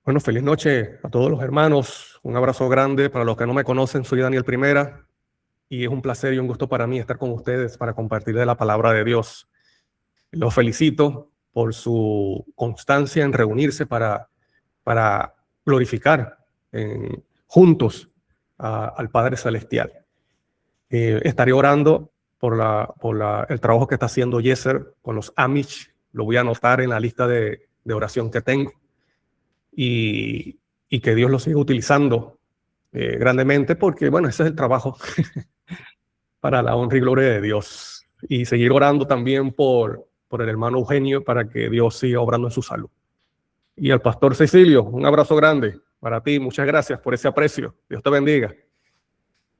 Bueno, feliz noche a todos los hermanos. Un abrazo grande. Para los que no me conocen, soy Daniel Primera y es un placer y un gusto para mí estar con ustedes para compartir de la palabra de Dios. Los felicito por su constancia en reunirse para glorificar juntos al Padre Celestial. Estaré orando por el trabajo que está haciendo Yeser con los Amish. Lo voy a anotar en la lista de oración que tengo. Y que Dios lo siga utilizando grandemente, porque bueno, ese es el trabajo para la honra y gloria de Dios. Y seguir orando también por el hermano Eugenio para que Dios siga obrando en su salud. Y al pastor Cecilio, un abrazo grande para ti. Muchas gracias por ese aprecio. Dios te bendiga.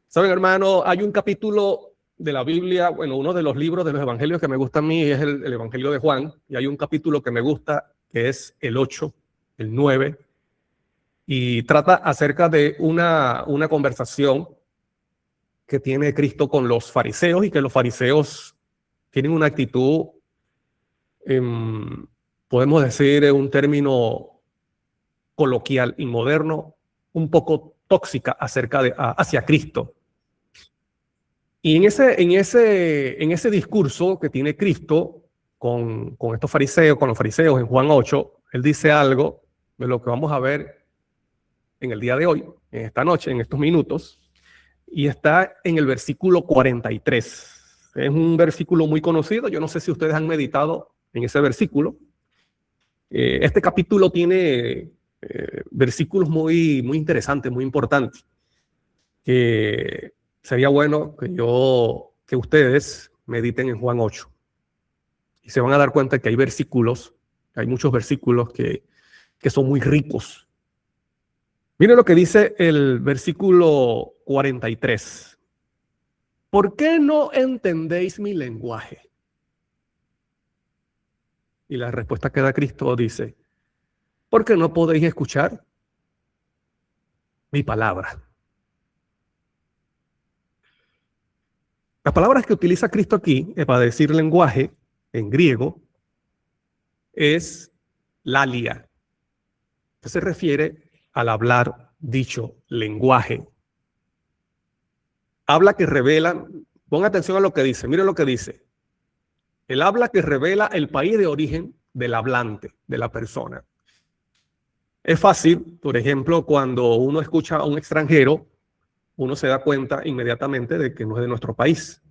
Saben, hermano, hay un capítulo de la Biblia, bueno, uno de los libros de los evangelios que me gusta a mí es el Evangelio de Juan, y hay un capítulo que me gusta que es el 8, el 9, y trata acerca de una conversación que tiene Cristo con los fariseos, y que los fariseos tienen una actitud, podemos decir en un término coloquial y moderno, un poco tóxica hacia Cristo. Y en ese discurso que tiene Cristo con estos fariseos, con los fariseos en Juan 8, él dice algo de lo que vamos a ver en el día de hoy, en esta noche, en estos minutos, y está en el versículo 43. Es un versículo muy conocido. Yo no sé si ustedes han meditado en ese versículo. Este capítulo tiene versículos muy, muy interesantes, muy importantes. Sería bueno que ustedes mediten en Juan 8. Y se van a dar cuenta que hay muchos versículos que son muy ricos. Miren lo que dice el versículo 43. ¿Por qué no entendéis mi lenguaje? Y la respuesta que da Cristo dice, ¿por qué no podéis escuchar mi palabra? Las palabras que utiliza Cristo aquí para decir lenguaje en griego es lalia, que se refiere al hablar dicho, lenguaje. Habla que revela, ponga atención a lo que dice, mire lo que dice. El habla que revela el país de origen del hablante, de la persona. Es fácil, por ejemplo, cuando uno escucha a un extranjero, uno se da cuenta inmediatamente de que no es de nuestro país.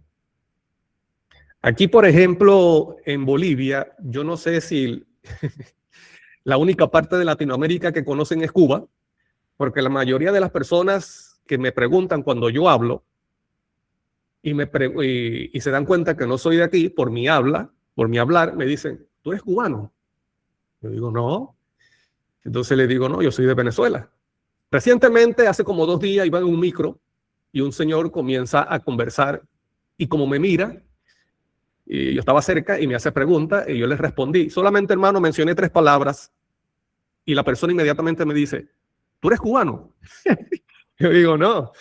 Aquí, por ejemplo, en Bolivia, yo no sé si la única parte de Latinoamérica que conocen es Cuba, porque la mayoría de las personas que me preguntan cuando yo hablo y se dan cuenta que no soy de aquí por mi hablar, me dicen, ¿tú eres cubano? Yo digo, no. Entonces le digo, no, yo soy de Venezuela. Recientemente, hace como 2 días, iba en un micro y un señor comienza a conversar, y como me mira, y yo estaba cerca y me hace preguntas y yo les respondí. Solamente, hermano, mencioné 3 palabras y la persona inmediatamente me dice, ¿tú eres cubano? Yo digo, no.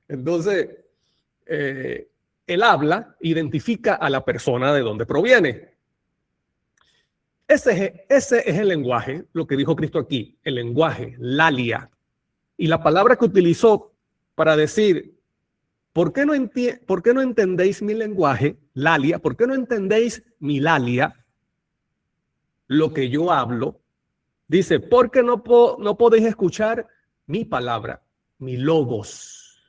Entonces, el habla identifica a la persona de donde proviene. Ese es el lenguaje, lo que dijo Cristo aquí, el lenguaje, lalia. Y la palabra que utilizó para decir, ¿por qué no entendéis mi lenguaje, lalia? ¿Por qué no entendéis mi lalia, lo que yo hablo? Dice, ¿por qué no podéis escuchar mi palabra, mi logos?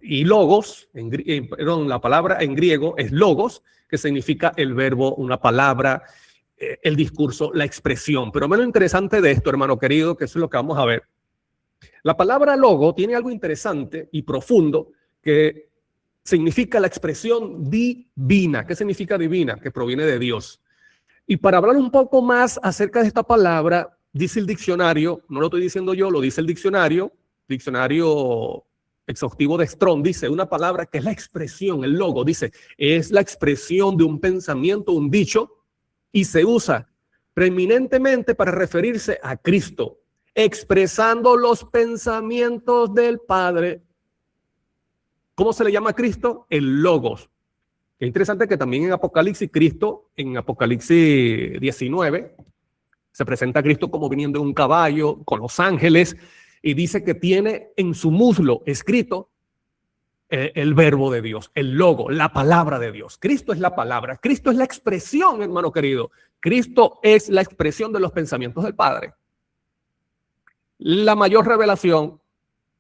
Y logos, la palabra en griego es logos, que significa el verbo, una palabra, el discurso, la expresión. Pero menos interesante de esto, hermano querido, que eso es lo que vamos a ver. La palabra logo tiene algo interesante y profundo que significa la expresión divina. ¿Qué significa divina? Que proviene de Dios. Y para hablar un poco más acerca de esta palabra, dice el diccionario, no lo estoy diciendo yo, lo dice el diccionario exhaustivo de Strong, dice una palabra que es la expresión, el logo, dice, es la expresión de un pensamiento, un dicho, y se usa preeminentemente para referirse a Cristo, expresando los pensamientos del Padre. ¿Cómo se le llama a Cristo? El logos. Es interesante que también en Apocalipsis, Cristo, en Apocalipsis 19, Se presenta a Cristo como viniendo en un caballo, con los ángeles, y dice que tiene en su muslo escrito el verbo de Dios, el logo, la palabra de Dios. Cristo es la palabra, Cristo es la expresión, hermano querido. Cristo es la expresión de los pensamientos del Padre. La mayor revelación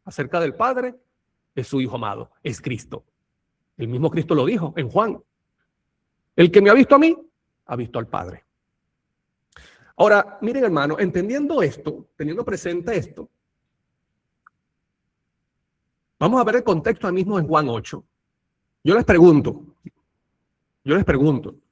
acerca del Padre es su Hijo amado, es Cristo. El mismo Cristo lo dijo en Juan. El que me ha visto a mí, ha visto al Padre. Ahora, miren, hermano, entendiendo esto, teniendo presente esto, vamos a ver el contexto ahí mismo en Juan 8. Yo les pregunto,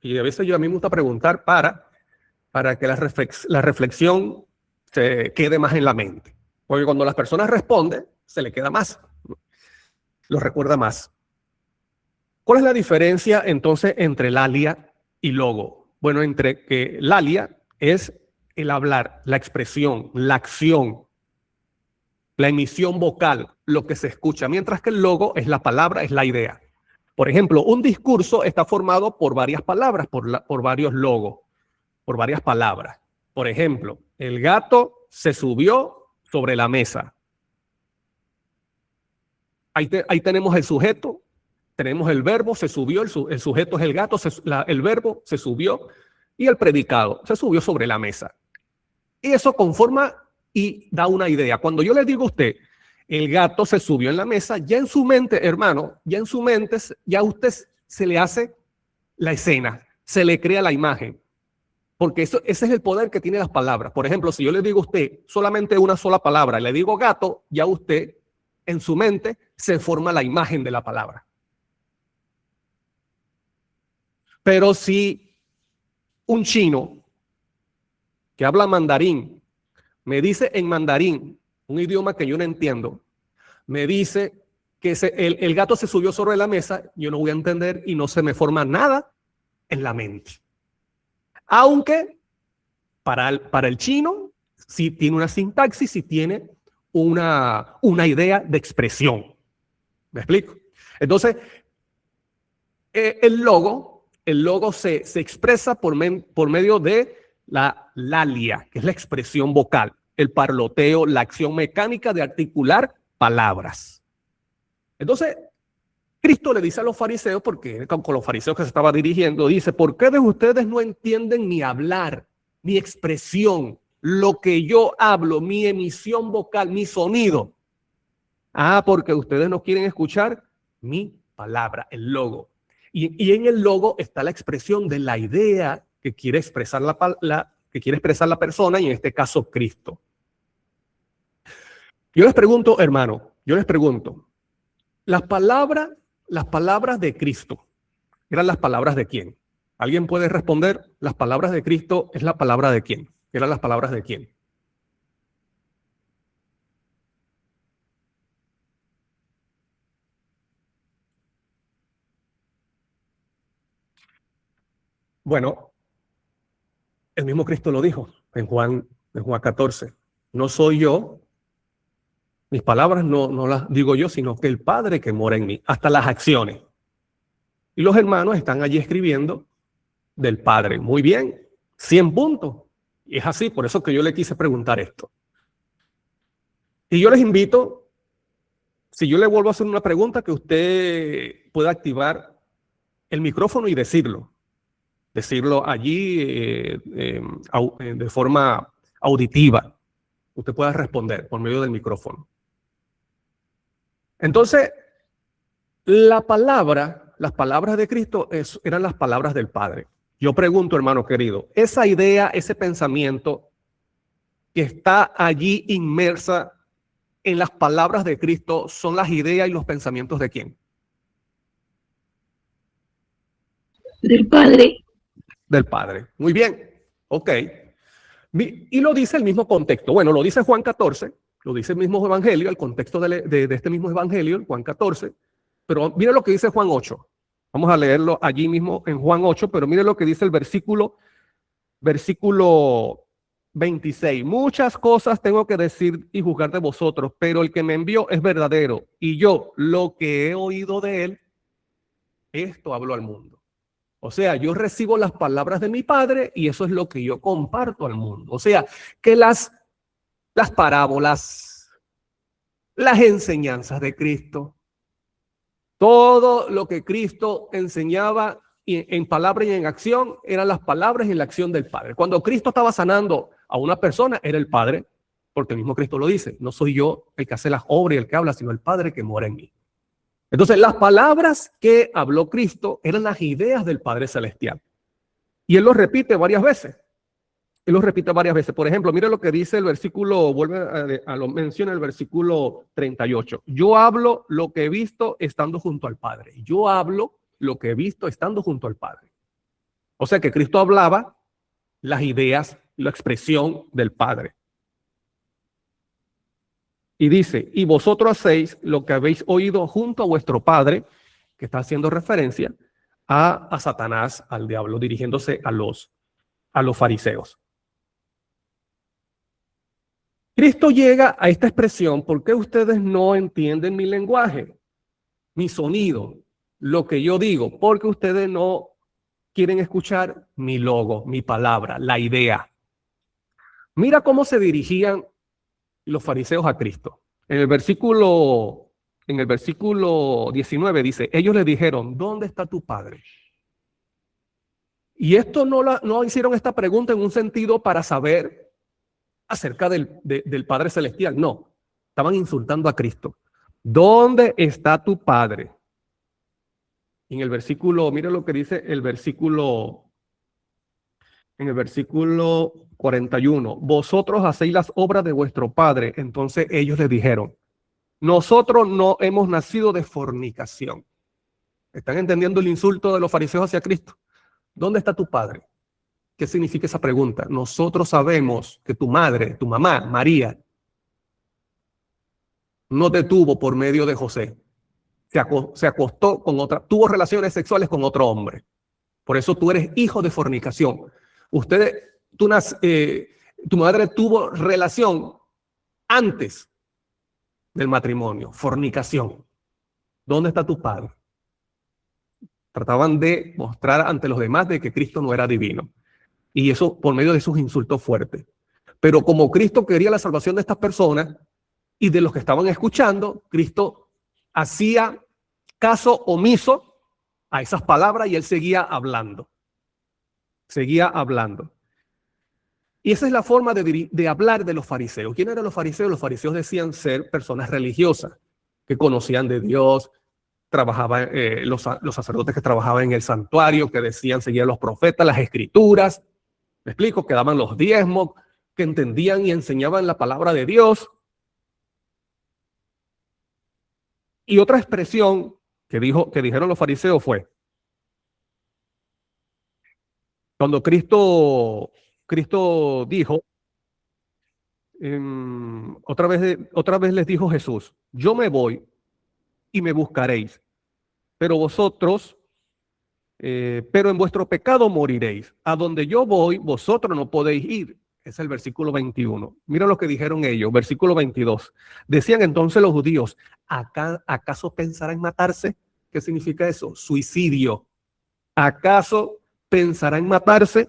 y a veces a mí me gusta preguntar para que la reflexión se quede más en la mente. Porque cuando las personas responden, se le queda más, lo recuerda más. ¿Cuál es la diferencia entonces entre lalia y logo? Bueno, entre que lalia es el hablar, la expresión, la acción, la emisión vocal, lo que se escucha, mientras que el logo es la palabra, es la idea. Por ejemplo, un discurso está formado por varias palabras, por varios logos, por varias palabras. Por ejemplo, el gato se subió sobre la mesa. Ahí tenemos el sujeto, tenemos el verbo, se subió, el sujeto es el gato, el verbo se subió y el predicado se subió sobre la mesa. Y eso conforma y da una idea. Cuando yo le digo a usted, el gato se subió en la mesa, ya en su mente, hermano, ya en su mente, ya a usted se le hace la escena, se le crea la imagen. Porque ese es el poder que tienen las palabras. Por ejemplo, si yo le digo a usted solamente una sola palabra, le digo gato, ya usted en su mente se forma la imagen de la palabra. Pero si un chino que habla mandarín me dice en mandarín, un idioma que yo no entiendo, me dice que el gato se subió sobre la mesa, yo no voy a entender y no se me forma nada en la mente. Aunque para el chino sí tiene una sintaxis, sí tiene una idea de expresión. ¿Me explico? Entonces, el logo se expresa por medio de la lalia, que es la expresión vocal, el parloteo, la acción mecánica de articular palabras. Entonces, Cristo le dice a los fariseos, porque con los fariseos que se estaba dirigiendo, dice, ¿por qué de ustedes no entienden mi hablar, mi expresión, lo que yo hablo, mi emisión vocal, mi sonido? Ah, porque ustedes no quieren escuchar mi palabra, el logo. Y en el logo está la expresión de la idea que quiere expresar la persona, y en este caso Cristo. Yo les pregunto, hermano, las palabras de Cristo, ¿eran las palabras de quién? ¿Alguien puede responder? Las palabras de Cristo es la palabra de quién. ¿Eran las palabras de quién? Bueno, el mismo Cristo lo dijo en Juan 14. No soy yo, mis palabras no las digo yo, sino que el Padre que mora en mí, hasta las acciones. Y los hermanos están allí escribiendo del Padre. Muy bien, 100 puntos. Y es así, por eso que yo le quise preguntar esto. Y yo les invito, si yo le vuelvo a hacer una pregunta, que usted pueda activar el micrófono y decirlo allí de forma auditiva. Usted pueda responder por medio del micrófono. Entonces, las palabras de Cristo eran las palabras del Padre. Yo pregunto, hermano querido, esa idea, ese pensamiento que está allí inmersa en las palabras de Cristo, ¿son las ideas y los pensamientos de quién? Del Padre. Del Padre. Muy bien. Ok. Y lo dice el mismo contexto. Bueno, lo dice Juan 14, lo dice el mismo evangelio, el contexto de este mismo evangelio, Juan 14. Pero mire lo que dice Juan 8. Vamos a leerlo allí mismo en Juan 8, pero mire lo que dice el versículo 26. Muchas cosas tengo que decir y juzgar de vosotros, pero el que me envió es verdadero, y yo lo que he oído de él, esto hablo al mundo. O sea, yo recibo las palabras de mi Padre y eso es lo que yo comparto al mundo. O sea, que las parábolas, las enseñanzas de Cristo, todo lo que Cristo enseñaba en palabra y en acción, eran las palabras y la acción del Padre. Cuando Cristo estaba sanando a una persona, era el Padre, porque el mismo Cristo lo dice, no soy yo el que hace las obras y el que habla, sino el Padre que mora en mí. Entonces, las palabras que habló Cristo eran las ideas del Padre Celestial. Y Él lo repite varias veces. Él lo repite varias veces. Por ejemplo, mire lo que dice el versículo, vuelve a lo menciona el versículo 38. Yo hablo lo que he visto estando junto al Padre. Yo hablo lo que he visto estando junto al Padre. O sea que Cristo hablaba las ideas, la expresión del Padre. Y dice, y vosotros hacéis lo que habéis oído junto a vuestro Padre, que está haciendo referencia a Satanás, al diablo, dirigiéndose a los fariseos. Cristo llega a esta expresión, ¿por qué ustedes no entienden mi lenguaje, mi sonido, lo que yo digo? Porque ustedes no quieren escuchar mi logo, mi palabra, la idea. Mira cómo se dirigían los fariseos a Cristo. En el versículo 19 dice, ellos le dijeron, ¿dónde está tu Padre? Y esto no hicieron esta pregunta en un sentido para saber acerca del Padre Celestial. No, estaban insultando a Cristo. ¿Dónde está tu Padre? En el versículo, mire lo que dice en el versículo 41. Vosotros hacéis las obras de vuestro Padre. Entonces ellos le dijeron, nosotros no hemos nacido de fornicación. ¿Están entendiendo el insulto de los fariseos hacia Cristo? ¿Dónde está tu Padre? ¿Qué significa esa pregunta? Nosotros sabemos que tu madre, tu mamá, María, no te tuvo por medio de José. Se acostó con otra, tuvo relaciones sexuales con otro hombre. Por eso tú eres hijo de fornicación. Tu madre tuvo relación antes del matrimonio, fornicación. ¿Dónde está tu padre? Trataban de mostrar ante los demás de que Cristo no era divino. Y eso por medio de sus insultos fuertes. Pero como Cristo quería la salvación de estas personas y de los que estaban escuchando, Cristo hacía caso omiso a esas palabras y él seguía hablando. Seguía hablando. Y esa es la forma de hablar de los fariseos. ¿Quién eran los fariseos? Los fariseos decían ser personas religiosas, que conocían de Dios, trabajaban, los sacerdotes que trabajaban en el santuario, que decían seguir a los profetas, las escrituras, me explico, que daban los diezmos, que entendían y enseñaban la palabra de Dios. Y otra expresión que dijeron los fariseos fue, cuando Cristo dijo, otra vez les dijo Jesús, yo me voy y me buscaréis, pero en vuestro pecado moriréis. A donde yo voy, vosotros no podéis ir. Es el versículo 21. Mira lo que dijeron ellos, versículo 22. Decían entonces los judíos, ¿acaso pensará en matarse? ¿Qué significa eso? Suicidio. ¿Acaso pensará en matarse?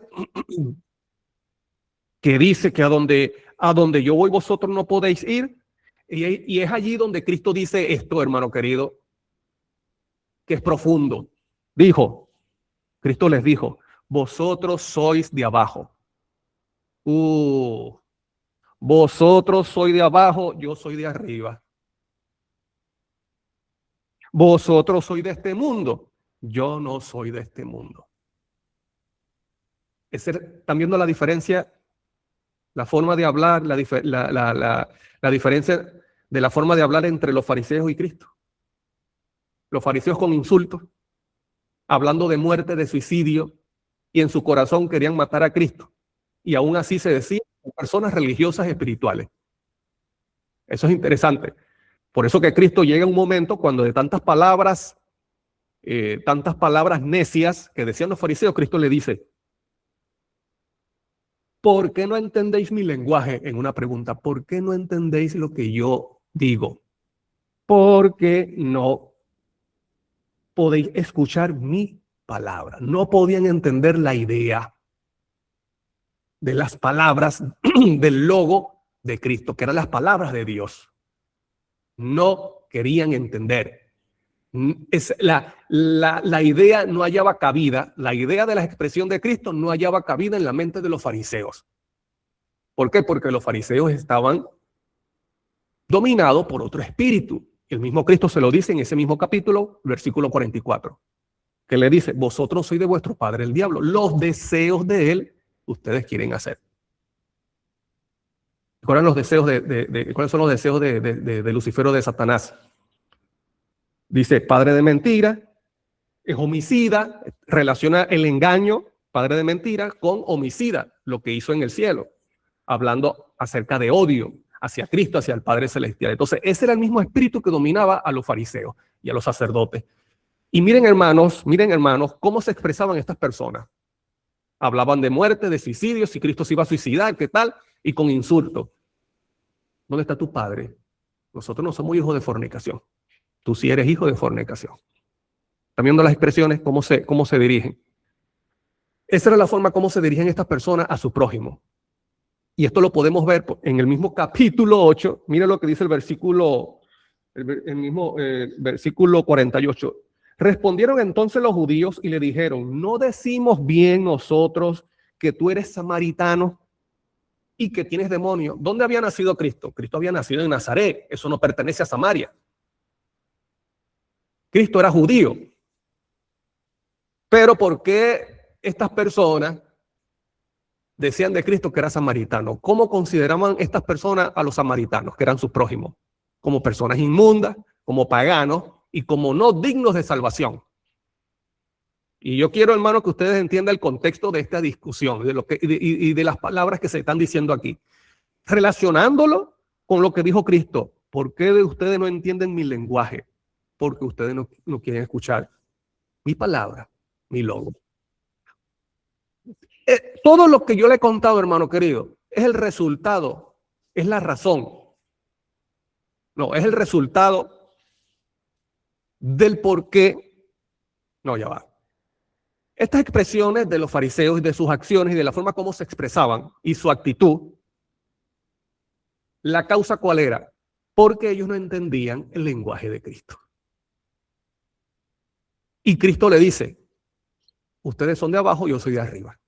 Que dice que a donde yo voy vosotros no podéis ir. Y es allí donde Cristo dice esto, hermano querido, que es profundo. Cristo les dijo, vosotros sois de abajo. Vosotros sois de abajo, yo soy de arriba. Vosotros sois de este mundo, yo no soy de este mundo. ¿Están viendo la diferencia? La forma de hablar, la diferencia de la forma de hablar entre los fariseos y Cristo. Los fariseos con insultos, hablando de muerte, de suicidio, y en su corazón querían matar a Cristo. Y aún así se decía personas religiosas espirituales. Eso es interesante. Por eso que Cristo llega a un momento cuando de tantas palabras necias que decían los fariseos, Cristo le dice, ¿por qué no entendéis mi lenguaje? En una pregunta, ¿por qué no entendéis lo que yo digo? Porque no podéis escuchar mi palabras. No podían entender la idea de las palabras del logo de Cristo, que eran las palabras de Dios. No querían entender. La idea no hallaba cabida, la idea de la expresión de Cristo no hallaba cabida en la mente de los fariseos. ¿Por qué? Porque los fariseos estaban dominados por otro espíritu. El mismo Cristo se lo dice en ese mismo capítulo, versículo 44, que le dice: vosotros sois de vuestro padre el diablo, los deseos de él ustedes quieren hacer. ¿Cuáles son los deseos de Lucifer o de Satanás? Dice: padre de mentira, es homicida, relaciona el engaño, padre de mentira, con homicida, lo que hizo en el cielo, hablando acerca de odio hacia Cristo, hacia el Padre Celestial. Entonces, ese era el mismo espíritu que dominaba a los fariseos y a los sacerdotes. Y miren, hermanos, cómo se expresaban estas personas. Hablaban de muerte, de suicidio, si Cristo se iba a suicidar, qué tal, y con insultos. ¿Dónde está tu padre? Nosotros no somos hijos de fornicación. Tú sí eres hijo de fornicación. ¿Están viendo las expresiones? ¿Cómo se dirigen? Esa era la forma como se dirigen estas personas a su prójimo. Y esto lo podemos ver en el mismo capítulo 8. Miren lo que dice el versículo 48. Respondieron entonces los judíos y le dijeron: ¿no decimos bien nosotros que tú eres samaritano y que tienes demonio? ¿Dónde había nacido Cristo? Cristo había nacido en Nazaret. Eso no pertenece a Samaria. Cristo era judío. Pero ¿por qué estas personas decían de Cristo que era samaritano? ¿Cómo consideraban estas personas a los samaritanos, que eran sus prójimos? Como personas inmundas, como paganos y como no dignos de salvación. Y yo quiero, hermano, que ustedes entiendan el contexto de esta discusión y de las palabras que se están diciendo aquí. Relacionándolo con lo que dijo Cristo: ¿por qué ustedes no entienden mi lenguaje? Porque ustedes no quieren escuchar mi palabra, mi logo. Todo lo que yo le he contado, hermano querido, es el resultado, es la razón. No, es el resultado del por qué. No, ya va. Estas expresiones de los fariseos y de sus acciones y de la forma como se expresaban y su actitud, ¿la causa cuál era? Porque ellos no entendían el lenguaje de Cristo. Y Cristo le dice: ustedes son de abajo, yo soy de arriba.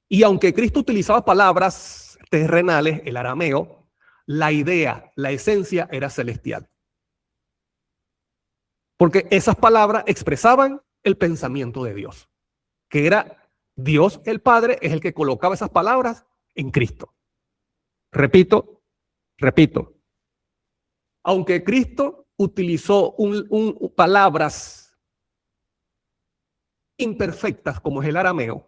Y aunque Cristo utilizaba palabras terrenales, el arameo, la idea, la esencia era celestial. Porque esas palabras expresaban el pensamiento de Dios, que era Dios el Padre, es el que colocaba esas palabras en Cristo. Repito, aunque Cristo utilizó palabras imperfectas como es el arameo,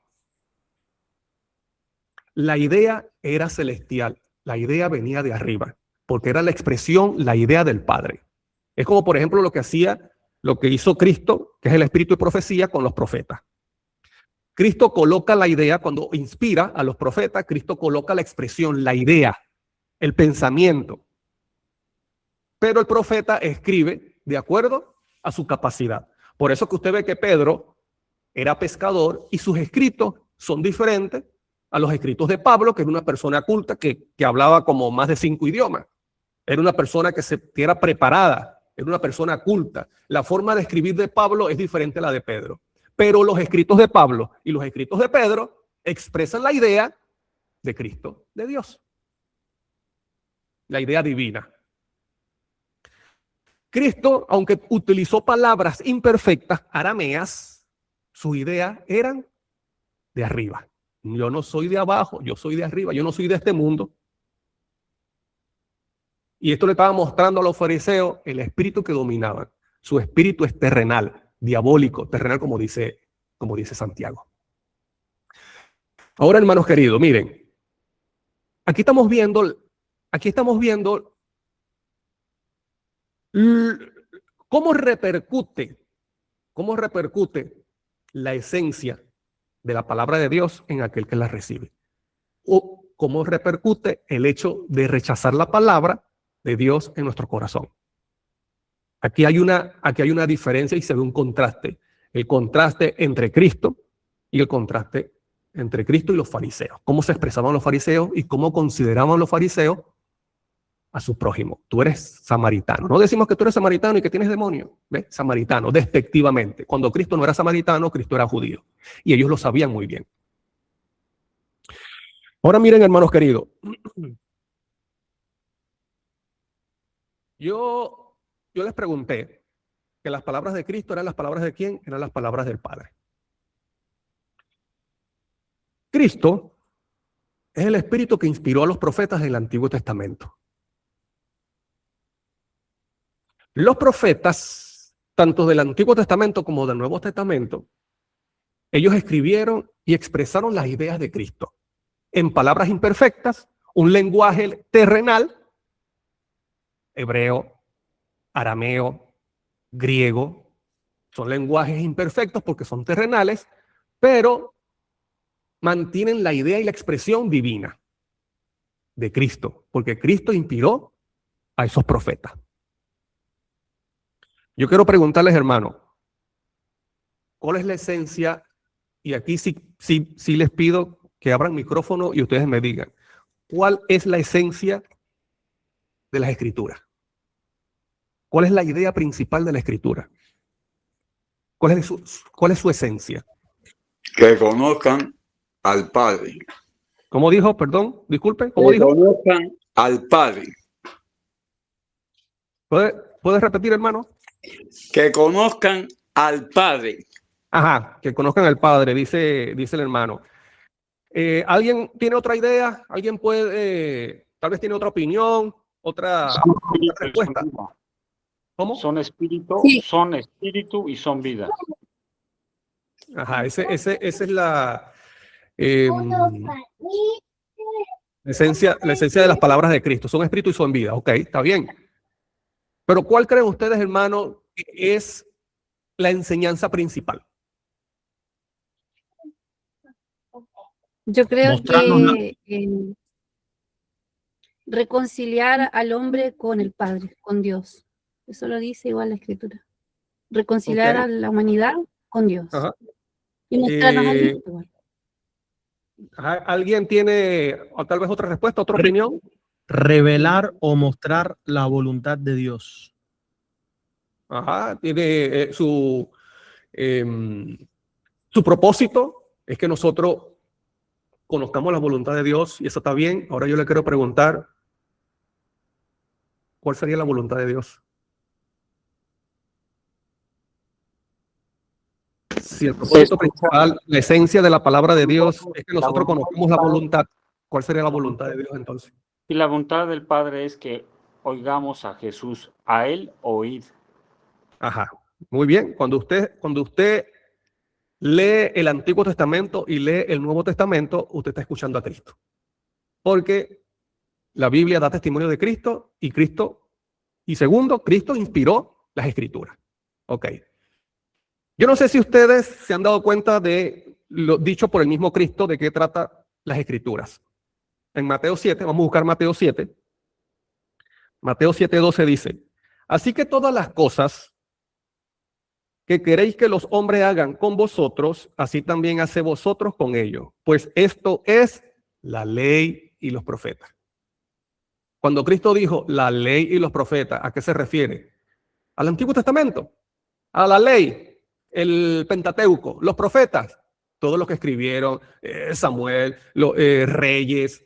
la idea era celestial, la idea venía de arriba, porque era la expresión, la idea del Padre. Es como, por ejemplo, lo que hizo Cristo, que es el espíritu de profecía, con los profetas. Cristo coloca la idea, cuando inspira a los profetas, Cristo coloca la expresión, la idea, el pensamiento. Pero el profeta escribe de acuerdo a su capacidad. Por eso que usted ve que Pedro era pescador y sus escritos son diferentes a los escritos de Pablo, que era una persona culta que hablaba como más de 5 idiomas. Era una persona que era preparada, era una persona culta. La forma de escribir de Pablo es diferente a la de Pedro. Pero los escritos de Pablo y los escritos de Pedro expresan la idea de Cristo, de Dios. La idea divina. Cristo, aunque utilizó palabras imperfectas, arameas, su idea eran de arriba. Yo no soy de abajo, yo soy de arriba, yo no soy de este mundo. Y esto le estaba mostrando a los fariseos el espíritu que dominaban. Su espíritu es terrenal, diabólico, terrenal como dice Santiago. Ahora, hermanos queridos, miren, aquí estamos viendo cómo repercute la esencia de la palabra de Dios en aquel que la recibe. O cómo repercute el hecho de rechazar la palabra de Dios en nuestro corazón. Aquí hay una diferencia y se ve un contraste el contraste entre Cristo y el contraste entre Cristo y los fariseos. Cómo se expresaban los fariseos y cómo consideraban los fariseos a su prójimo. Tú eres samaritano. No decimos que tú eres samaritano y que tienes demonio. ¿Ves? Samaritano, despectivamente. Cuando Cristo no era samaritano, Cristo era judío. Y ellos lo sabían muy bien. Ahora miren, hermanos queridos. Yo les pregunté que las palabras de Cristo eran las palabras de quién, eran las palabras del Padre. Cristo es el espíritu que inspiró a los profetas del Antiguo Testamento. Los profetas, tanto del Antiguo Testamento como del Nuevo Testamento, ellos escribieron y expresaron las ideas de Cristo en palabras imperfectas, un lenguaje terrenal, hebreo, arameo, griego, son lenguajes imperfectos porque son terrenales, pero mantienen la idea y la expresión divina de Cristo, porque Cristo inspiró a esos profetas. Yo quiero preguntarles, hermano, ¿cuál es la esencia? Y aquí sí les pido que abran micrófono y ustedes me digan, ¿cuál es la esencia de las Escrituras? ¿Cuál es la idea principal de la Escritura? ¿Cuál es su esencia? Que conozcan al Padre. ¿Cómo dijo? Perdón, disculpe. ¿Cómo dijo? Que conozcan al Padre. ¿Puedes repetir, hermano? Que conozcan al Padre. Ajá, que conozcan al Padre, dice el hermano. ¿Alguien tiene otra idea? ¿Alguien puede, tal vez tiene otra opinión, otra respuesta? ¿Cómo? Son espíritu, Sí. son espíritu y son vida. Ajá, esa es la esencia de las palabras de Cristo. Son espíritu y son vida. Ok, está bien. Pero ¿cuál creen ustedes, hermano, que es la enseñanza principal? Yo creo que reconciliar al hombre con el Padre, con Dios. Eso lo dice igual la Escritura. Reconciliar a la humanidad con Dios. Ajá. Y mostrarnos al Hijo igual. Ajá. ¿Alguien tiene o tal vez otra respuesta, otra opinión? Revelar o mostrar la voluntad de Dios. Ajá, tiene su propósito es que nosotros conozcamos la voluntad de Dios y eso está bien. Ahora yo le quiero preguntar, ¿cuál sería la voluntad de Dios? Si el propósito principal, la esencia de la palabra de Dios es que nosotros conozcamos la voluntad, ¿cuál sería la voluntad de Dios entonces? Y la voluntad del Padre es que oigamos a Jesús, a Él oíd. Ajá, muy bien. Cuando usted lee el Antiguo Testamento y lee el Nuevo Testamento, usted está escuchando a Cristo. Porque la Biblia da testimonio de Cristo y segundo, Cristo inspiró las Escrituras. Ok. Yo no sé si ustedes se han dado cuenta de lo dicho por el mismo Cristo de qué trata las Escrituras. En Mateo 7, vamos a buscar Mateo 7. Mateo 7:12 dice, así que todas las cosas que queréis que los hombres hagan con vosotros, así también hace vosotros con ellos. Pues esto es la ley y los profetas. Cuando Cristo dijo la ley y los profetas, ¿a qué se refiere? Al Antiguo Testamento, a la ley, el Pentateuco, los profetas, todos los que escribieron, Samuel, Reyes,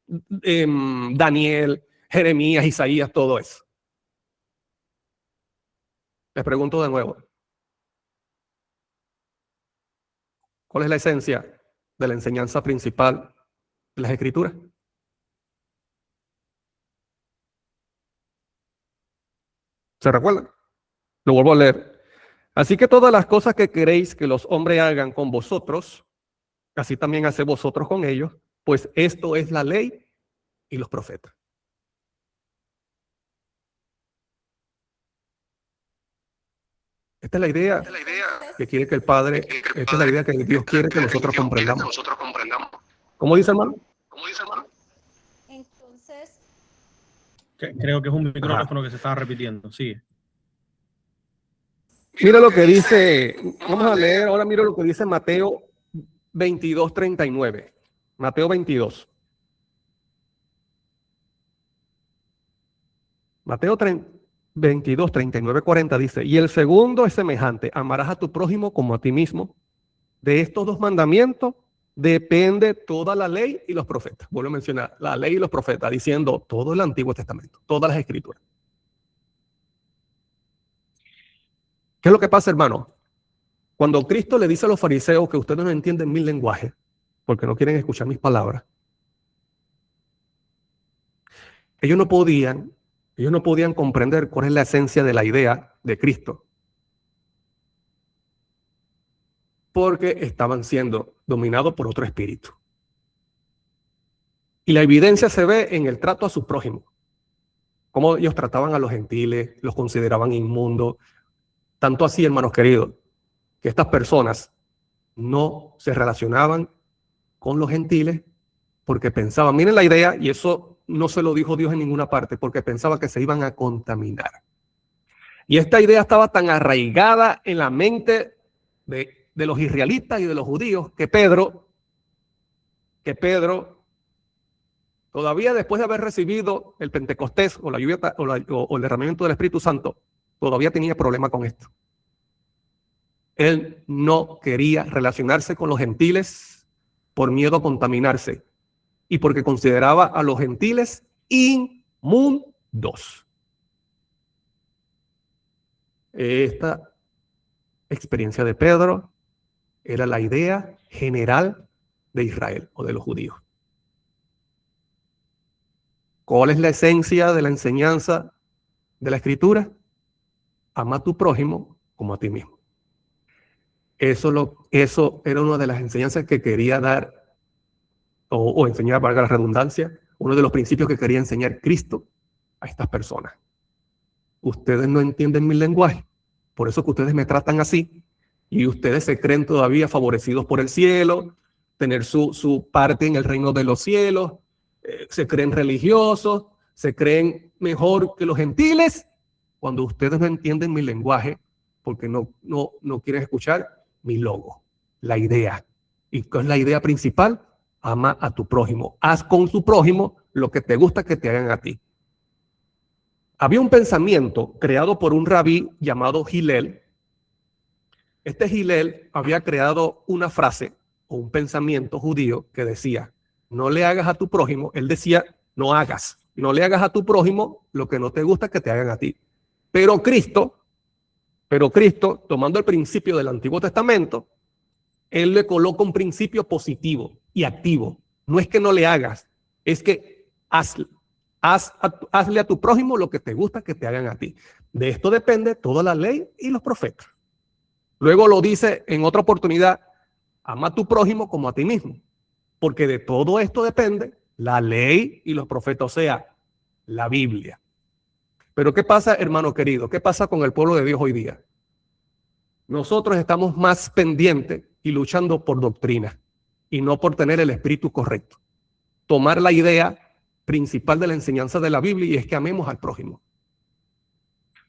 Daniel, Jeremías, Isaías, todo eso. Les pregunto de nuevo, ¿cuál es la esencia de la enseñanza principal de las Escrituras? ¿Se recuerdan? Lo vuelvo a leer. Así que todas las cosas que queréis que los hombres hagan con vosotros, así también hace vosotros con ellos, pues esto es la ley y los profetas. Esta es la idea que quiere que el Padre, esta es la idea que Dios quiere que nosotros comprendamos. ¿Cómo dice, hermano? Entonces, Creo que es un micrófono que se estaba repitiendo. Sigue. Mira lo que dice, vamos a leer ahora, mira lo que dice Mateo 22:39. Mateo 22. Mateo 22, 39, 40 dice, y el segundo es semejante, amarás a tu prójimo como a ti mismo. De estos dos mandamientos depende toda la ley y los profetas. Vuelvo a mencionar, la ley y los profetas, diciendo todo el Antiguo Testamento, todas las escrituras. ¿Qué es lo que pasa, hermano? Cuando Cristo le dice a los fariseos que ustedes no entienden mi lenguaje, porque no quieren escuchar mis palabras, ellos no podían comprender cuál es la esencia de la idea de Cristo, porque estaban siendo dominados por otro espíritu. Y la evidencia se ve en el trato a su prójimo, cómo ellos trataban a los gentiles, los consideraban inmundos, tanto así, hermanos queridos, que estas personas no se relacionaban con los gentiles porque pensaban, miren la idea, y eso no se lo dijo Dios en ninguna parte, porque pensaba que se iban a contaminar. Y esta idea estaba tan arraigada en la mente de los israelitas y de los judíos que Pedro, todavía después de haber recibido el Pentecostés o la lluvia o el derramamiento del Espíritu Santo, todavía tenía problema con esto. Él no quería relacionarse con los gentiles por miedo a contaminarse y porque consideraba a los gentiles inmundos. Esta experiencia de Pedro era la idea general de Israel o de los judíos. ¿Cuál es la esencia de la enseñanza de la Escritura? Ama a tu prójimo como a ti mismo. Eso era una de las enseñanzas que quería dar o enseñar, valga la redundancia, uno de los principios que quería enseñar Cristo a estas personas. Ustedes no entienden mi lenguaje, por eso que ustedes me tratan así, y ustedes se creen todavía favorecidos por el cielo, tener su parte en el reino de los cielos, se creen religiosos, se creen mejor que los gentiles, cuando ustedes no entienden mi lenguaje, porque no quieren escuchar mi logo, la idea. ¿Y qué es la idea principal? Ama a tu prójimo. Haz con tu prójimo lo que te gusta que te hagan a ti. Había un pensamiento creado por un rabí llamado Hillel. Este Hillel había creado una frase o un pensamiento judío que decía, no le hagas a tu prójimo, él decía, no le hagas a tu prójimo lo que no te gusta que te hagan a ti. Pero Cristo, tomando el principio del Antiguo Testamento, él le coloca un principio positivo y activo. No es que no le hagas, es que hazle a tu prójimo lo que te gusta que te hagan a ti. De esto depende toda la ley y los profetas. Luego lo dice en otra oportunidad, ama a tu prójimo como a ti mismo, porque de todo esto depende la ley y los profetas, o sea, la Biblia. Pero ¿qué pasa, hermano querido? ¿Qué pasa con el pueblo de Dios hoy día? Nosotros estamos más pendientes y luchando por doctrina y no por tener el espíritu correcto. Tomar la idea principal de la enseñanza de la Biblia, y es que amemos al prójimo.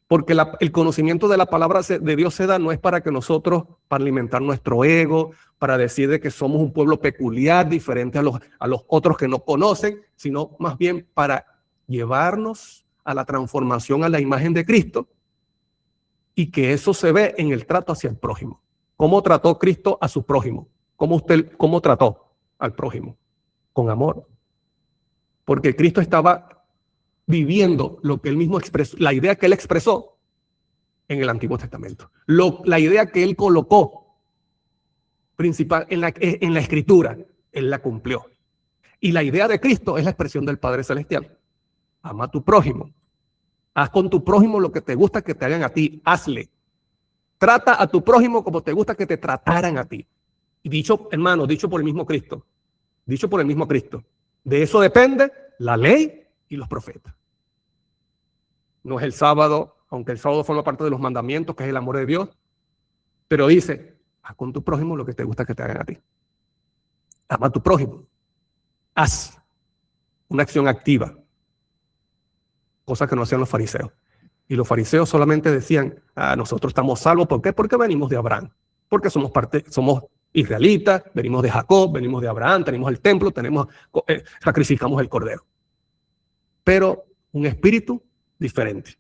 Porque el conocimiento de la palabra de Dios se da no es para que nosotros, para alimentar nuestro ego, para decir de que somos un pueblo peculiar, diferente a los otros que no conocen, sino más bien para llevarnos a la transformación a la imagen de Cristo, y que eso se ve en el trato hacia el prójimo. ¿Cómo trató Cristo a su prójimo? ¿Cómo trató al prójimo? Con amor. Porque Cristo estaba viviendo lo que él mismo expresó, la idea que él expresó en el Antiguo Testamento. La idea que él colocó principal en la Escritura, él la cumplió. Y la idea de Cristo es la expresión del Padre Celestial. Ama a tu prójimo. Haz con tu prójimo lo que te gusta que te hagan a ti. Hazle. Trata a tu prójimo como te gusta que te trataran a ti. Y dicho por el mismo Cristo. Dicho por el mismo Cristo. De eso depende la ley y los profetas. No es el sábado, aunque el sábado forma parte de los mandamientos, que es el amor de Dios. Pero dice, haz con tu prójimo lo que te gusta que te hagan a ti. Ama a tu prójimo. Haz una acción activa. Cosa que no hacían los fariseos. Y los fariseos solamente decían, nosotros estamos salvos. ¿Por qué? Porque venimos de Abraham. Porque somos israelitas, venimos de Jacob, venimos de Abraham, tenemos el templo, sacrificamos el cordero. Pero un espíritu diferente.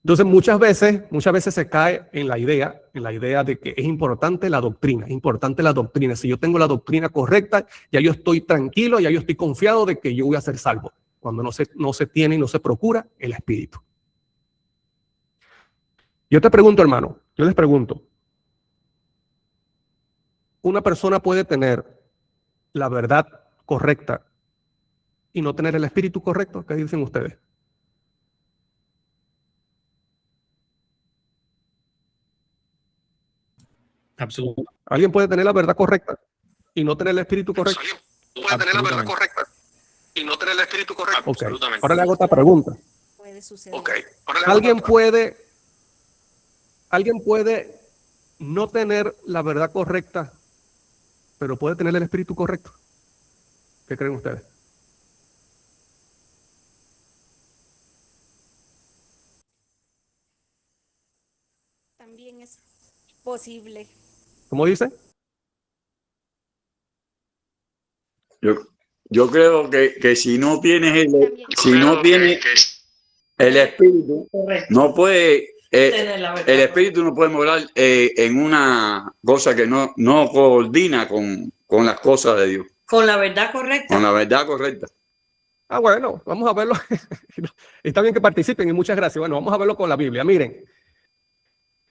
Entonces muchas veces se cae en la idea de que es importante la doctrina, Si yo tengo la doctrina correcta, ya yo estoy tranquilo, ya yo estoy confiado de que yo voy a ser salvo. Cuando no se tiene y no se procura el espíritu. Yo les pregunto, ¿una persona puede tener la verdad correcta y no tener el espíritu correcto? ¿Qué dicen ustedes? Absolutamente. ¿Alguien puede tener la verdad correcta y no tener el espíritu correcto? Puede tener la verdad correcta y no tener el espíritu correcto. Ok, ahora le hago otra pregunta. Puede suceder. ¿Alguien puede no tener la verdad correcta, pero puede tener el espíritu correcto? ¿Qué creen ustedes? También es posible. ¿Cómo dice? Yo creo que si no tienes el espíritu, no puede, el espíritu no puede morar en una cosa que no coordina con las cosas de Dios. Con la verdad correcta. Con la verdad correcta. Bueno, vamos a verlo. Está bien que participen y muchas gracias. Bueno, vamos a verlo con la Biblia. Miren,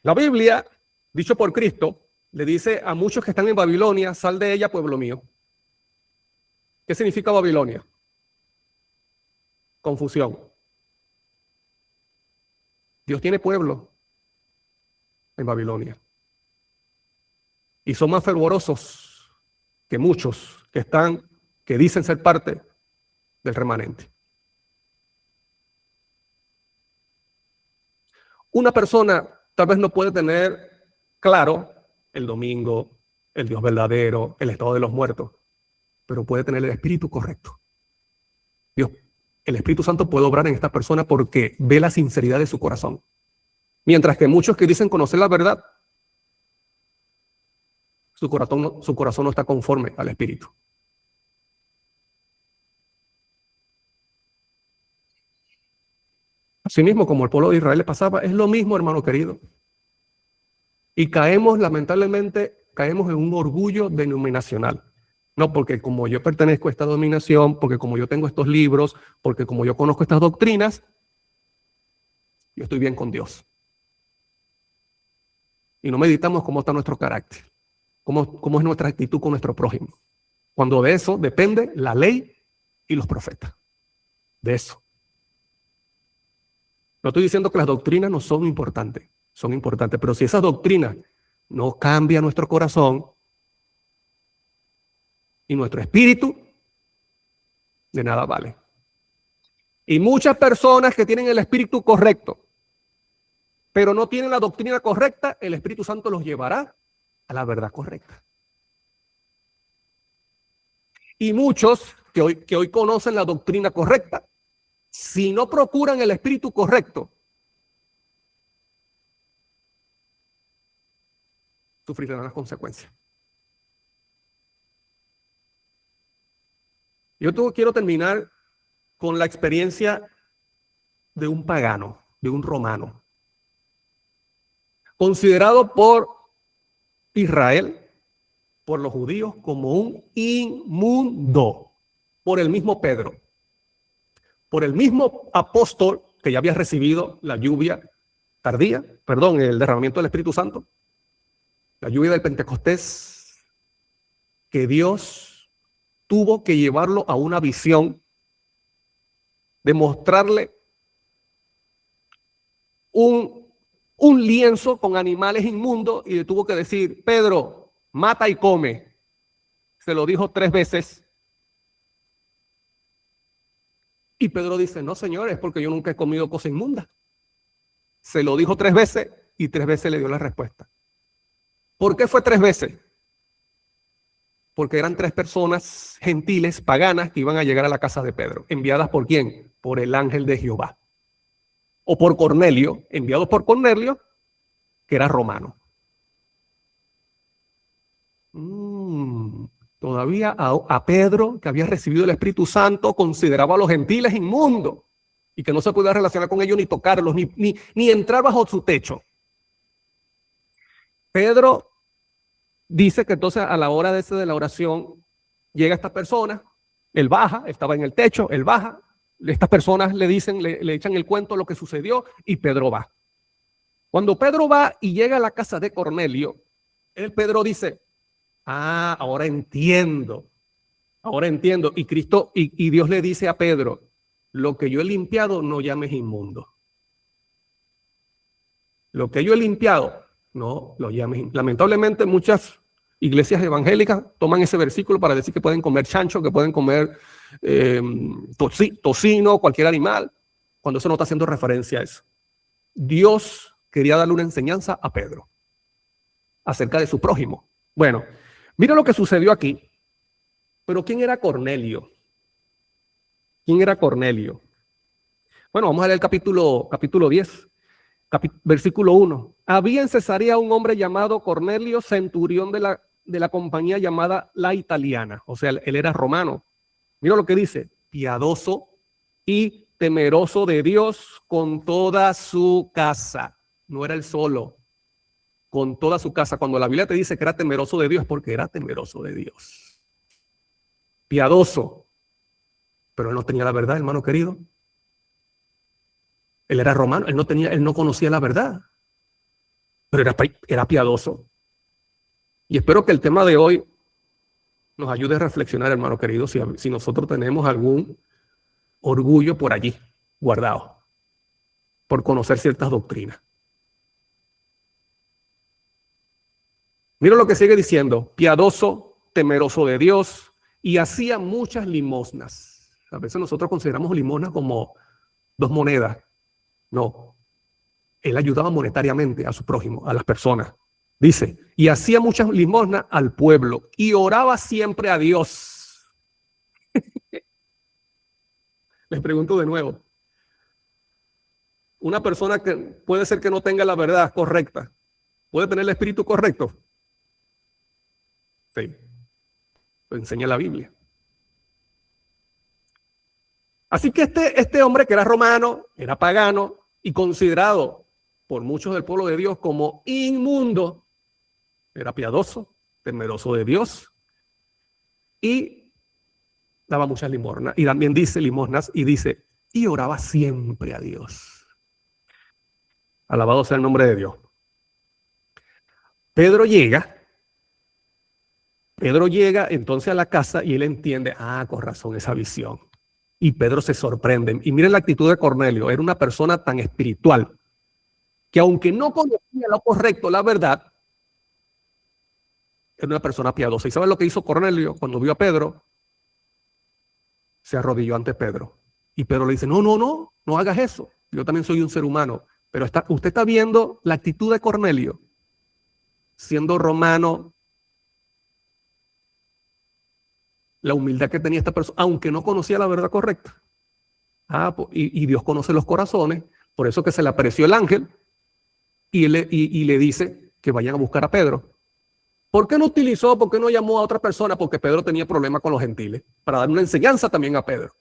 la Biblia, dicho por Cristo, le dice a muchos que están en Babilonia, sal de ella, pueblo mío. ¿Qué significa Babilonia? Confusión. Dios tiene pueblo en Babilonia. Y son más fervorosos que muchos que dicen ser parte del remanente. Una persona tal vez no puede tener claro el domingo, el Dios verdadero, el estado de los muertos, pero puede tener el espíritu correcto. El Espíritu Santo puede obrar en esta persona porque ve la sinceridad de su corazón. Mientras que muchos que dicen conocer la verdad, su corazón no está conforme al Espíritu. Asimismo, como el pueblo de Israel le pasaba, es lo mismo, hermano querido. Y lamentablemente, caemos en un orgullo denominacional. No, porque como yo pertenezco a esta denominación, porque como yo tengo estos libros, porque como yo conozco estas doctrinas, yo estoy bien con Dios. Y no meditamos cómo está nuestro carácter, cómo es nuestra actitud con nuestro prójimo. Cuando de eso depende la ley y los profetas. De eso. No estoy diciendo que las doctrinas no son importantes, pero si esas doctrinas no cambian nuestro corazón y nuestro espíritu, de nada vale. Y muchas personas que tienen el espíritu correcto, pero no tienen la doctrina correcta, el Espíritu Santo los llevará a la verdad correcta. Y muchos que hoy conocen la doctrina correcta, si no procuran el espíritu correcto, sufrirán las consecuencias. Quiero terminar con la experiencia de un pagano, de un romano, considerado por Israel, por los judíos, como un inmundo, por el mismo Pedro, por el mismo apóstol que ya había recibido la lluvia tardía, el derramamiento del Espíritu Santo, la lluvia del Pentecostés, que Dios tuvo que llevarlo a una visión de mostrarle un lienzo con animales inmundos y le tuvo que decir, Pedro, mata y come. Se lo dijo 3 veces. Y Pedro dice, no, señores, porque yo nunca he comido cosa inmunda. Se lo dijo 3 veces y 3 veces le dio la respuesta. ¿Por qué fue 3 veces? Porque eran 3 personas gentiles, paganas, que iban a llegar a la casa de Pedro. ¿Enviadas por quién? Por el ángel de Jehová. o por Cornelio, enviados por Cornelio, que era romano. Todavía a Pedro, que había recibido el Espíritu Santo, consideraba a los gentiles inmundos y que no se podía relacionar con ellos ni tocarlos, ni entrar bajo su techo. Pedro dice que entonces a la hora de la oración llega esta persona, él baja, estaba en el techo, él baja, estas personas le dicen, le echan el cuento de lo que sucedió y Pedro va. Cuando Pedro va y llega a la casa de Cornelio, Pedro dice, ahora entiendo. Y Cristo y Dios le dice a Pedro, lo que yo he limpiado no llames inmundo. Lo que yo he limpiado no lo llames. Lamentablemente muchas iglesias evangélicas toman ese versículo para decir que pueden comer chancho, que pueden comer tocino, cualquier animal, cuando eso no está haciendo referencia a eso. Dios quería darle una enseñanza a Pedro acerca de su prójimo. Bueno, mira lo que sucedió aquí. Pero ¿quién era Cornelio? ¿Quién era Cornelio? Bueno, vamos a leer el capítulo 10, versículo 1. Había en Cesarea un hombre llamado Cornelio, centurión de la compañía llamada La Italiana. O sea, él era romano. Mira lo que dice, piadoso y temeroso de Dios con toda su casa. No era él solo, con toda su casa. Cuando la Biblia te dice que era temeroso de Dios, es porque era temeroso de Dios. Piadoso, pero él no tenía la verdad, hermano querido. Él era romano, él no conocía la verdad, pero era piadoso. Y espero que el tema de hoy nos ayude a reflexionar, hermano querido, si nosotros tenemos algún orgullo por allí guardado, por conocer ciertas doctrinas. Mira lo que sigue diciendo, piadoso, temeroso de Dios, y hacía muchas limosnas. A veces nosotros consideramos limosnas como 2 monedas. No, él ayudaba monetariamente a su prójimo, a las personas. Dice, y hacía muchas limosnas al pueblo y oraba siempre a Dios. Les pregunto de nuevo, una persona que puede ser que no tenga la verdad correcta, ¿puede tener el espíritu correcto? Sí, lo enseña la Biblia. Así que este hombre que era romano, era pagano y considerado por muchos del pueblo de Dios como inmundo, era piadoso, temeroso de Dios y daba muchas limosnas. Y también dice limosnas y dice, y oraba siempre a Dios. Alabado sea el nombre de Dios. Pedro llega entonces a la casa y él entiende, con razón esa visión. Y Pedro se sorprende. Y miren la actitud de Cornelio. Era una persona tan espiritual que aunque no conocía lo correcto, la verdad, era una persona piadosa. ¿Y saben lo que hizo Cornelio cuando vio a Pedro? Se arrodilló ante Pedro. Y Pedro le dice, no hagas eso. Yo también soy un ser humano. Pero usted está viendo la actitud de Cornelio, siendo romano, la humildad que tenía esta persona, aunque no conocía la verdad correcta. Y Dios conoce los corazones, por eso que se le apareció el ángel y le dice que vayan a buscar a Pedro. ¿Por qué no llamó a otra persona? Porque Pedro tenía problemas con los gentiles, para dar una enseñanza también a Pedro.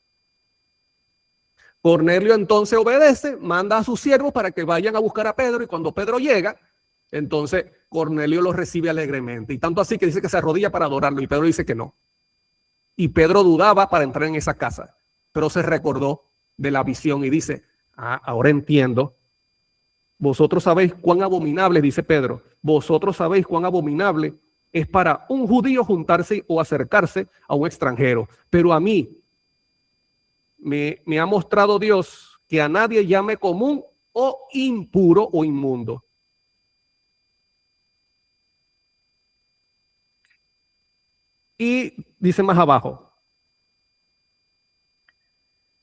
Cornelio entonces obedece, manda a sus siervos para que vayan a buscar a Pedro y cuando Pedro llega, entonces Cornelio lo recibe alegremente. Y tanto así que dice que se arrodilla para adorarlo y Pedro dice que no. Y Pedro dudaba para entrar en esa casa, pero se recordó de la visión y dice, ahora entiendo. Vosotros sabéis cuán abominable, dice Pedro, vosotros sabéis cuán abominable es para un judío juntarse o acercarse a un extranjero. Pero a mí me ha mostrado Dios que a nadie llame común o impuro o inmundo. Y dice más abajo,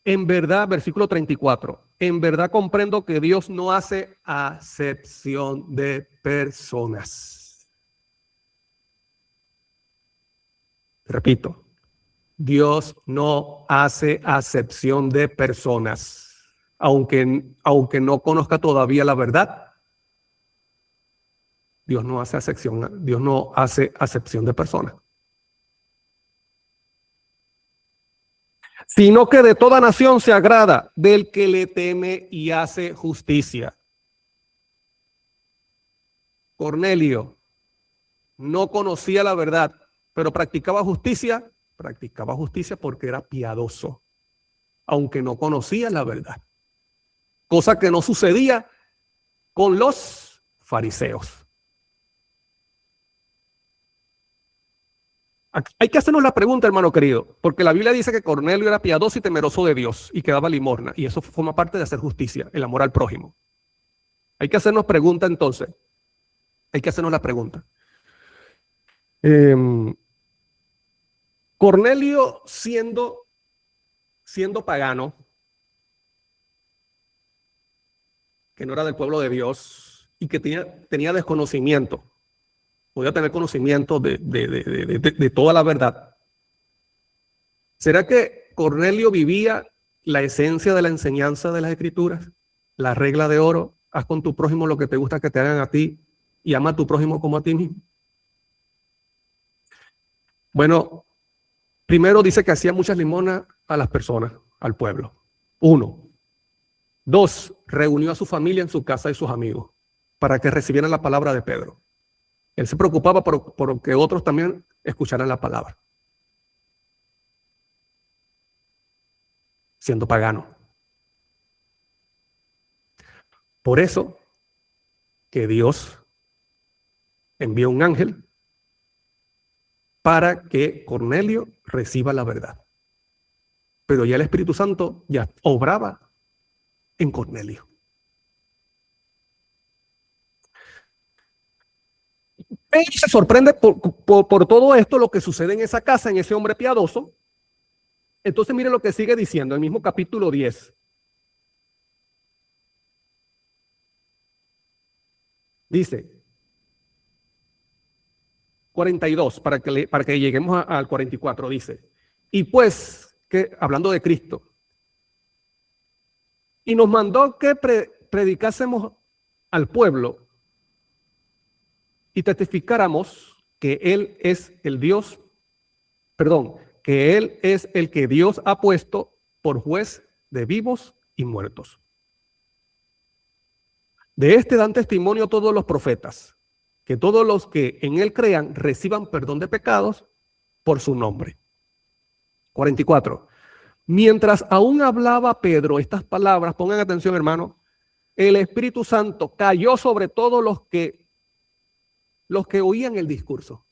en verdad, versículo 34, en verdad comprendo que Dios no hace acepción de personas. Repito, Dios no hace acepción de personas. aunque no conozca todavía la verdad. Dios no hace acepción de personas. Sino que de toda nación se agrada del que le teme y hace justicia. Cornelio no conocía la verdad, pero practicaba justicia porque era piadoso, aunque no conocía la verdad. Cosa que no sucedía con los fariseos. Hay que hacernos la pregunta, hermano querido, porque la Biblia dice que Cornelio era piadoso y temeroso de Dios y que daba limosna, y eso forma parte de hacer justicia, el amor al prójimo. Hay que hacernos pregunta entonces. Hay que hacernos la pregunta. Cornelio siendo pagano, que no era del pueblo de Dios y que tenía desconocimiento, podía tener conocimiento de toda la verdad. ¿Será que Cornelio vivía la esencia de la enseñanza de las Escrituras? La regla de oro, haz con tu prójimo lo que te gusta que te hagan a ti y ama a tu prójimo como a ti mismo. Bueno, primero dice que hacía muchas limonas a las personas, al pueblo. 1. 2, reunió a su familia en su casa y sus amigos para que recibieran la palabra de Pedro. Él se preocupaba por que otros también escucharan la palabra. Siendo pagano. Por eso que Dios envió un ángel para que Cornelio reciba la verdad. Pero ya el Espíritu Santo ya obraba en Cornelio. Él se sorprende por todo esto, lo que sucede en esa casa, en ese hombre piadoso. Entonces mire lo que sigue diciendo, el mismo capítulo 10. Dice 42, para que lleguemos al 44, dice, y pues, que hablando de Cristo, y nos mandó que predicásemos al pueblo y testificáramos que Él es el Dios, que Él es el que Dios ha puesto por juez de vivos y muertos. De este dan testimonio todos los profetas, que todos los que en Él crean reciban perdón de pecados por su nombre. 44. Mientras aún hablaba Pedro estas palabras, pongan atención, hermano, el Espíritu Santo cayó sobre todos los que oían el discurso.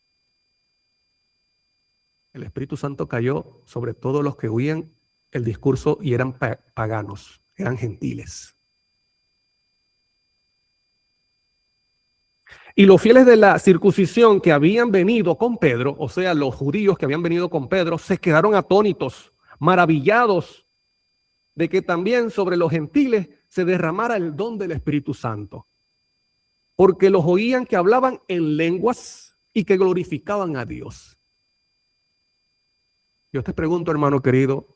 El Espíritu Santo cayó sobre todos los que oían el discurso y eran paganos, eran gentiles. Y los fieles de la circuncisión que habían venido con Pedro, o sea, los judíos que habían venido con Pedro, se quedaron atónitos, maravillados de que también sobre los gentiles se derramara el don del Espíritu Santo. Porque los oían que hablaban en lenguas y que glorificaban a Dios. Yo te pregunto, hermano querido,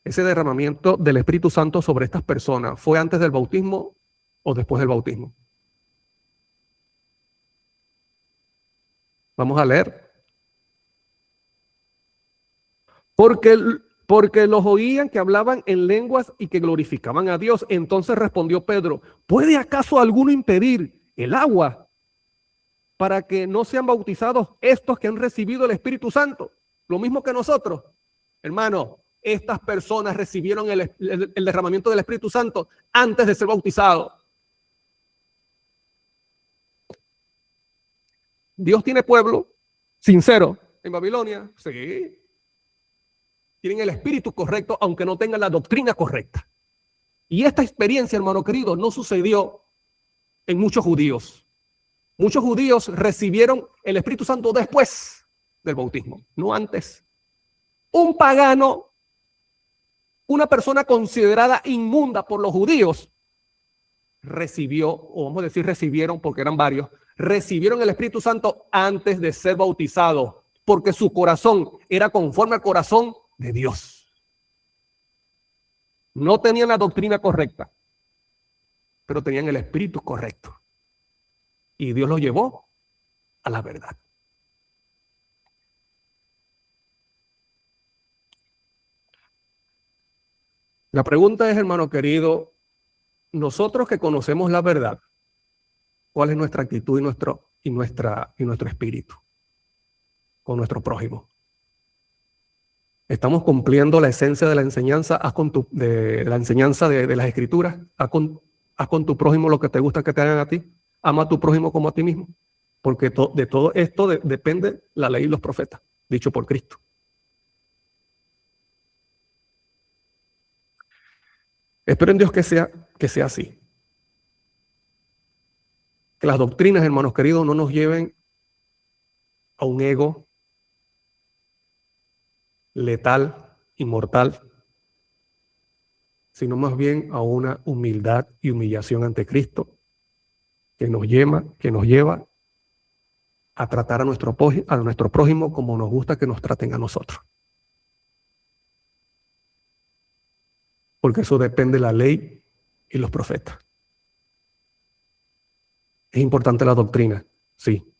¿ese derramamiento del Espíritu Santo sobre estas personas fue antes del bautismo o después del bautismo? Vamos a leer. Porque los oían que hablaban en lenguas y que glorificaban a Dios. Entonces respondió Pedro, ¿puede acaso alguno impedir el agua para que no sean bautizados estos que han recibido el Espíritu Santo? Lo mismo que nosotros. Hermano, estas personas recibieron el derramamiento del Espíritu Santo antes de ser bautizados. Dios tiene pueblo sincero en Babilonia, sí. Tienen el espíritu correcto, aunque no tengan la doctrina correcta. Y esta experiencia, hermano querido, no sucedió en muchos judíos. Muchos judíos recibieron el Espíritu Santo después del bautismo, no antes. Un pagano, una persona considerada inmunda por los judíos, recibió, o vamos a decir recibieron porque eran varios, recibieron el Espíritu Santo antes de ser bautizados, porque su corazón era conforme al corazón de Dios. No tenían la doctrina correcta, pero tenían el espíritu correcto. Y Dios los llevó a la verdad. La pregunta es, hermano querido, nosotros que conocemos la verdad, ¿cuál es nuestra actitud y nuestro espíritu con nuestro prójimo? ¿Estamos cumpliendo la esencia de la enseñanza? De la enseñanza de las Escrituras. Haz con tu prójimo lo que te gusta que te hagan a ti. Ama a tu prójimo como a ti mismo. Porque de todo esto depende la ley y los profetas, dicho por Cristo. Espero en Dios que sea así. Que las doctrinas, hermanos queridos, no nos lleven a un ego letal, inmortal, sino más bien a una humildad y humillación ante Cristo que nos lleva a tratar a nuestro prójimo como nos gusta que nos traten a nosotros. Porque eso depende de la ley y los profetas. Es importante la doctrina, sí,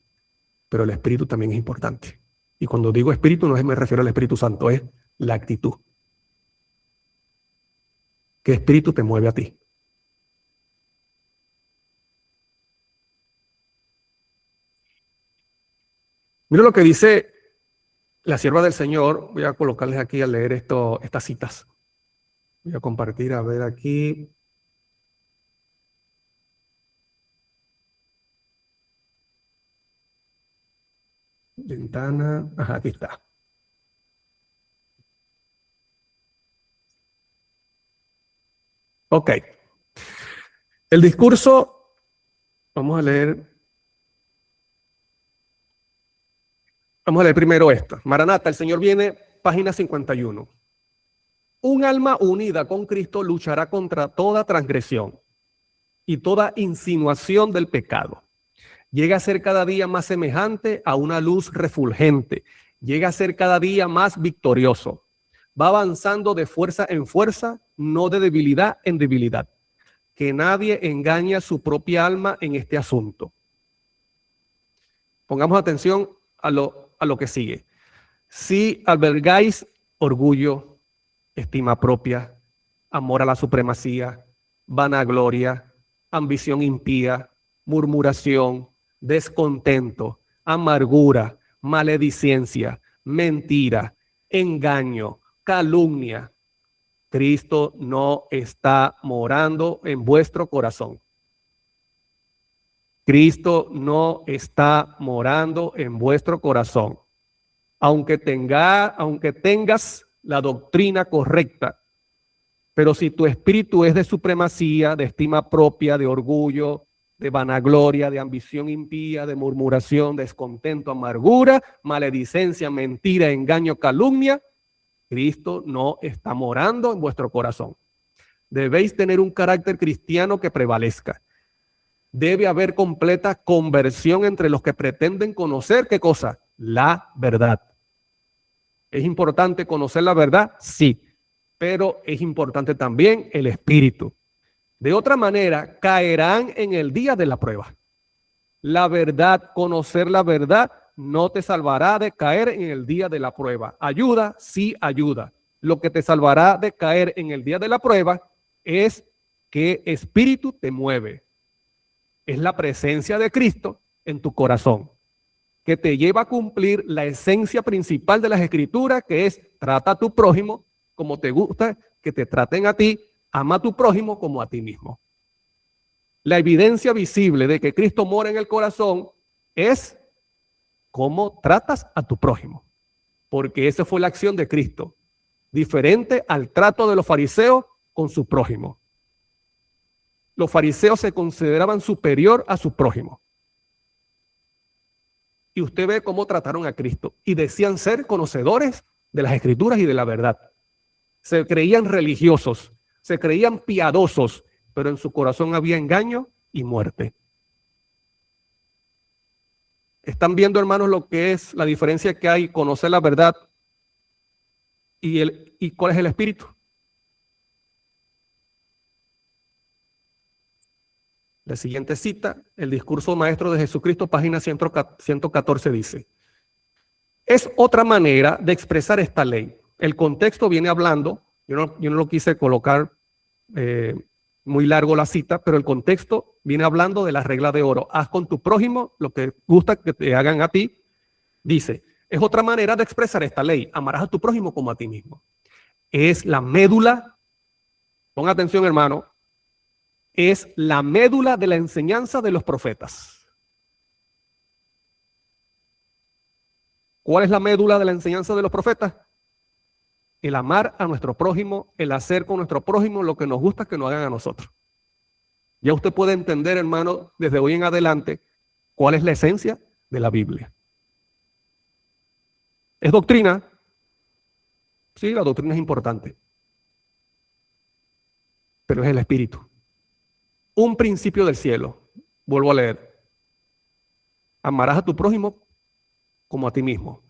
pero el espíritu también es importante. Y cuando digo espíritu, no me refiero al Espíritu Santo, es la actitud. ¿Qué espíritu te mueve a ti? Mira lo que dice la sierva del Señor. Voy a colocarles aquí a leer estas citas. Voy a compartir, a ver aquí. Ventana. Ajá, aquí está. Ok. El discurso, vamos a leer primero esta. Maranata, el Señor viene, página 51. Un alma unida con Cristo luchará contra toda transgresión y toda insinuación del pecado. Llega a ser cada día más semejante a una luz refulgente. Llega a ser cada día más victorioso. Va avanzando de fuerza en fuerza, no de debilidad en debilidad. Que nadie engañe a su propia alma en este asunto. Pongamos atención a lo que sigue. Si albergáis orgullo, estima propia, amor a la supremacía, vanagloria, ambición impía, murmuración, descontento, amargura, maledicencia, mentira, engaño, calumnia, Cristo no está morando en vuestro corazón. Cristo no está morando en vuestro corazón. Aunque tengas la doctrina correcta, pero si tu espíritu es de supremacía, de estima propia, de orgullo, de vanagloria, de ambición impía, de murmuración, descontento, amargura, maledicencia, mentira, engaño, calumnia, Cristo no está morando en vuestro corazón. Debéis tener un carácter cristiano que prevalezca. Debe haber completa conversión entre los que pretenden conocer, ¿qué cosa? La verdad. ¿Es importante conocer la verdad? Sí, pero es importante también el espíritu. De otra manera, caerán en el día de la prueba. La verdad, conocer la verdad, no te salvará de caer en el día de la prueba. Ayuda, sí ayuda. Lo que te salvará de caer en el día de la prueba es qué espíritu te mueve. Es la presencia de Cristo en tu corazón, que te lleva a cumplir la esencia principal de las Escrituras, que es trata a tu prójimo como te gusta que te traten a ti, ama a tu prójimo como a ti mismo. La evidencia visible de que Cristo mora en el corazón es cómo tratas a tu prójimo, porque esa fue la acción de Cristo, diferente al trato de los fariseos con su prójimo. Los fariseos se consideraban superior a su prójimo. Y usted ve cómo trataron a Cristo y decían ser conocedores de las Escrituras y de la verdad. Se creían religiosos, se creían piadosos, pero en su corazón había engaño y muerte. ¿Están viendo, hermanos, lo que es la diferencia que hay conocer la verdad y cuál es el espíritu? La siguiente cita, el discurso maestro de Jesucristo, página 114, dice: es otra manera de expresar esta ley. El contexto viene hablando, yo no lo quise colocar muy largo la cita, pero el contexto viene hablando de la regla de oro. Haz con tu prójimo lo que gusta que te hagan a ti. Dice, es otra manera de expresar esta ley. Amarás a tu prójimo como a ti mismo. Es la médula, pon atención hermano, es la médula de la enseñanza de los profetas. ¿Cuál es la médula de la enseñanza de los profetas? El amar a nuestro prójimo, el hacer con nuestro prójimo lo que nos gusta que nos hagan a nosotros. Ya usted puede entender, hermano, desde hoy en adelante, cuál es la esencia de la Biblia. ¿Es doctrina? Sí, la doctrina es importante. Pero es el espíritu. Un principio del cielo. Vuelvo a leer. Amarás a tu prójimo como a ti mismo.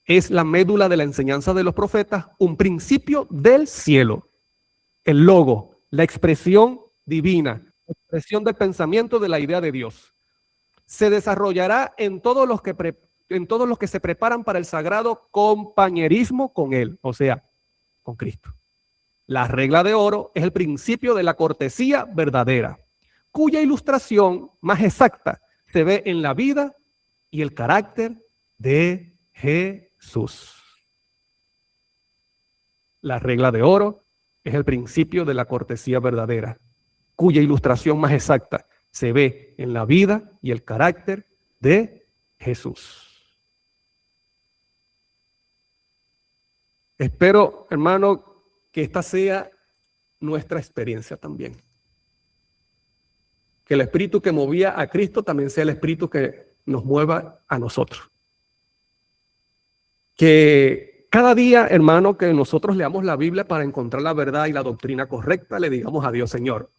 Es la médula de la enseñanza de los profetas, un principio del cielo. El logo, la expresión divina, la expresión del pensamiento de la idea de Dios. Se desarrollará en todos los que se preparan para el sagrado compañerismo con Él, o sea, con Cristo. La regla de oro es el principio de la cortesía verdadera, cuya ilustración más exacta se ve en la vida y el carácter de Jesús. La regla de oro es el principio de la cortesía verdadera, cuya ilustración más exacta se ve en la vida y el carácter de Jesús. Espero, hermano, que esta sea nuestra experiencia también. Que el espíritu que movía a Cristo también sea el espíritu que nos mueva a nosotros. Que cada día, hermano, que nosotros leamos la Biblia para encontrar la verdad y la doctrina correcta, le digamos a Dios, Señor,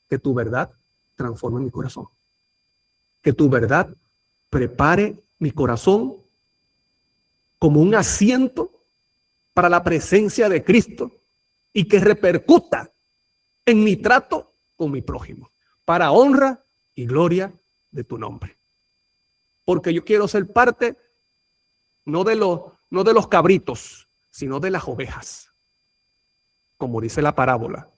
que tu verdad transforme mi corazón. Que tu verdad prepare mi corazón como un asiento para la presencia de Cristo y que repercuta en mi trato con mi prójimo, para honra y gloria de tu nombre. Porque yo quiero ser parte no de los cabritos, sino de las ovejas. Como dice la parábola.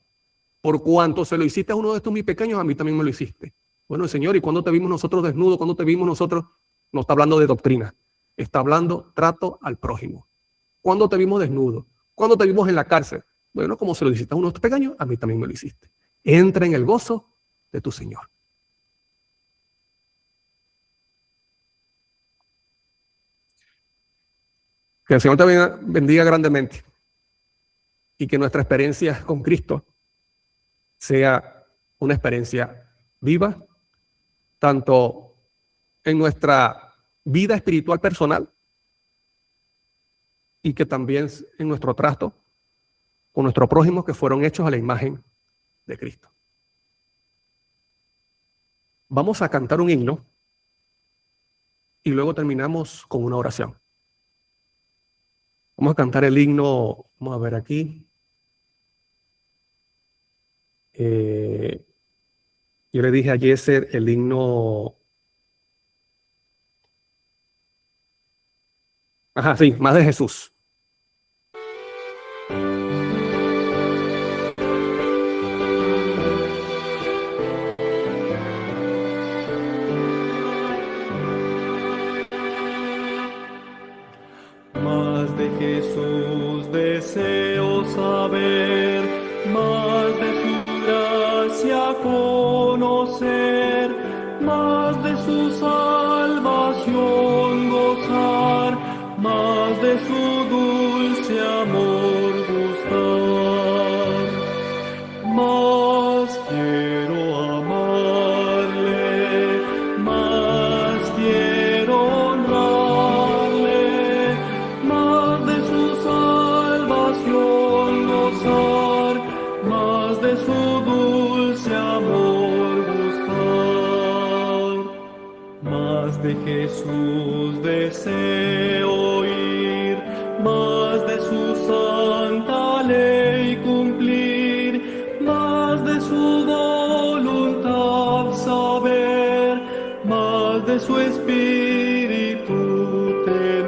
Por cuanto se lo hiciste a uno de estos mis pequeños, a mí también me lo hiciste. Bueno, Señor, ¿y cuándo te vimos nosotros desnudos? ¿Cuándo te vimos nosotros? No está hablando de doctrina. Está hablando trato al prójimo. ¿Cuándo te vimos desnudo? ¿Cuándo te vimos en la cárcel? Bueno, como se lo hiciste a uno de estos pequeños, a mí también me lo hiciste. Entra en el gozo de tu Señor. Que el Señor te bendiga grandemente y que nuestra experiencia con Cristo sea una experiencia viva, tanto en nuestra vida espiritual personal y que también en nuestro trato con nuestros prójimos que fueron hechos a la imagen de Cristo. Vamos a cantar un himno y luego terminamos con una oración. Vamos a cantar el himno, vamos a ver aquí. Yo le dije a Yeser el himno. Ajá, sí, más de Jesús. Más de Jesús deseo saber, más de su gracia conocer, más de su salvación gozar, más de su dulce amor gustar. Más quiero amarle, más quiero honrarle, más de su salvación gozar, más de su dulce amor gustar. Más de Jesús deseo oír, más de su santa ley cumplir, más de su voluntad saber. su espíritu tener.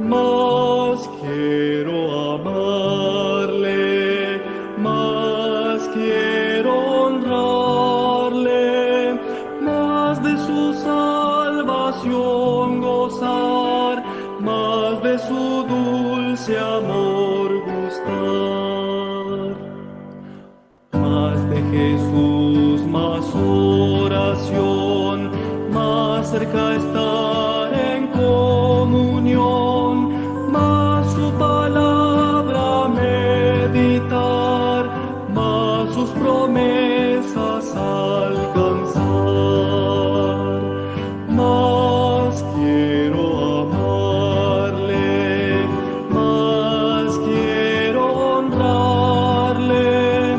Más quiero amarle, más quiero honrarle, más de su salvación gozar, más de su dulce amor gustar. Más de Jesús, más oración, más cerca estar en comunión, más su palabra meditar, más sus promesas alcanzar. Más quiero amarle, más quiero honrarle,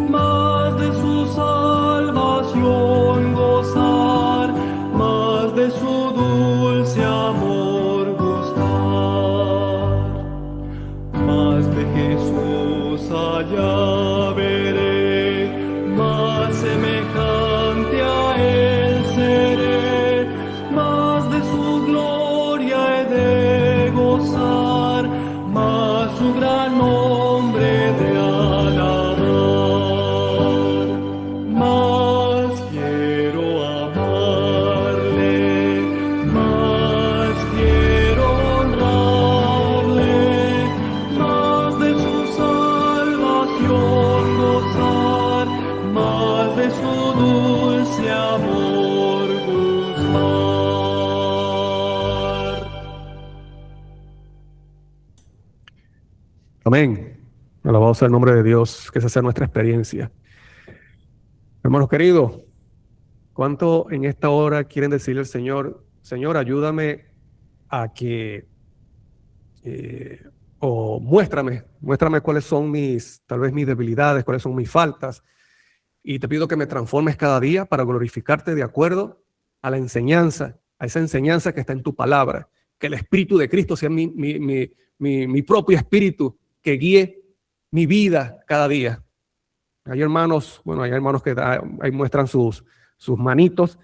más de su salvación gozar, más de su dulce amor gustar. Más de Jesús allá veré, más semejante a él seré, más de su gloria he de gozar, más su gran nombre de alabar. Más quiero amarle, más quiero honrarle, más de su salvación gozar, más de su dulce amor gustar. Amén. Alabado sea el nombre de Dios, que esa sea nuestra experiencia. Hermanos queridos, ¿cuánto en esta hora quieren decirle al Señor, Señor, ayúdame a que, o muéstrame cuáles son tal vez mis debilidades, cuáles son mis faltas, y te pido que me transformes cada día para glorificarte de acuerdo a la enseñanza, a esa enseñanza que está en tu palabra, que el Espíritu de Cristo sea mi propio espíritu que guíe mi vida cada día. Hay hermanos que ahí muestran sus manitos,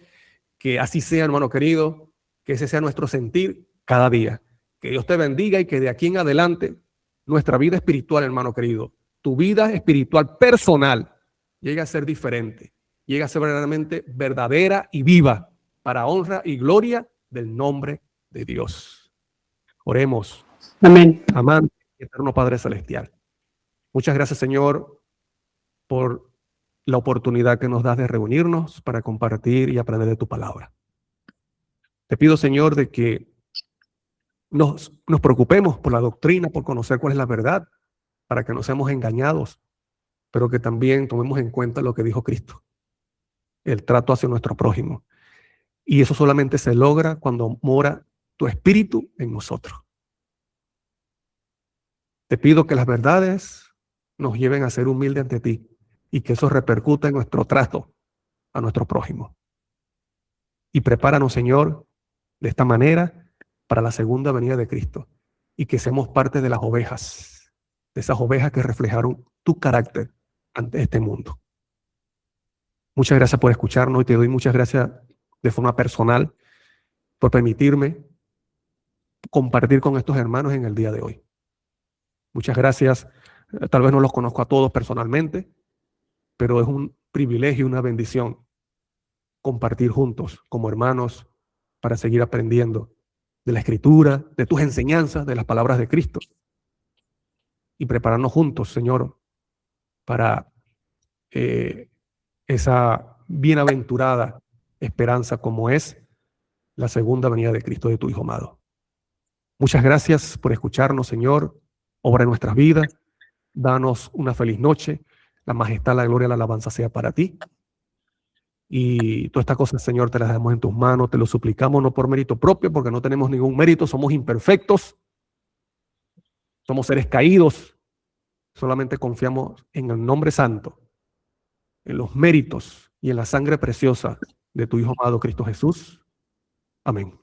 que así sea, hermano querido, que ese sea nuestro sentir cada día. Que Dios te bendiga y que de aquí en adelante nuestra vida espiritual, hermano querido, tu vida espiritual personal llegue a ser diferente, llegue a ser verdaderamente verdadera y viva para honra y gloria del nombre de Dios. Oremos. Amén. Amante y eterno Padre Celestial. Muchas gracias, Señor, por la oportunidad que nos das de reunirnos para compartir y aprender de tu palabra. Te pido, Señor, de que nos preocupemos por la doctrina, por conocer cuál es la verdad, para que no seamos engañados, pero que también tomemos en cuenta lo que dijo Cristo, el trato hacia nuestro prójimo. Y eso solamente se logra cuando mora tu Espíritu en nosotros. Te pido que las verdades nos lleven a ser humildes ante ti y que eso repercuta en nuestro trato a nuestro prójimo. Y prepáranos, Señor, de esta manera para la segunda venida de Cristo y que seamos parte de las ovejas, de esas ovejas que reflejaron tu carácter ante este mundo. Muchas gracias por escucharnos y te doy muchas gracias de forma personal por permitirme compartir con estos hermanos en el día de hoy. Muchas gracias. Tal vez no los conozco a todos personalmente, pero es un privilegio y una bendición compartir juntos como hermanos para seguir aprendiendo de la Escritura, de tus enseñanzas, de las palabras de Cristo y prepararnos juntos, Señor, para esa bienaventurada esperanza como es la segunda venida de Cristo, de tu Hijo amado. Muchas gracias por escucharnos, Señor. Obra en nuestras vidas. Danos una feliz noche. La majestad, la gloria, la alabanza sea para ti. Y todas estas cosas, Señor, te las damos en tus manos. Te lo suplicamos no por mérito propio, porque no tenemos ningún mérito. Somos imperfectos. Somos seres caídos. Solamente confiamos en el nombre santo, en los méritos y en la sangre preciosa de tu Hijo amado Cristo Jesús. Amén.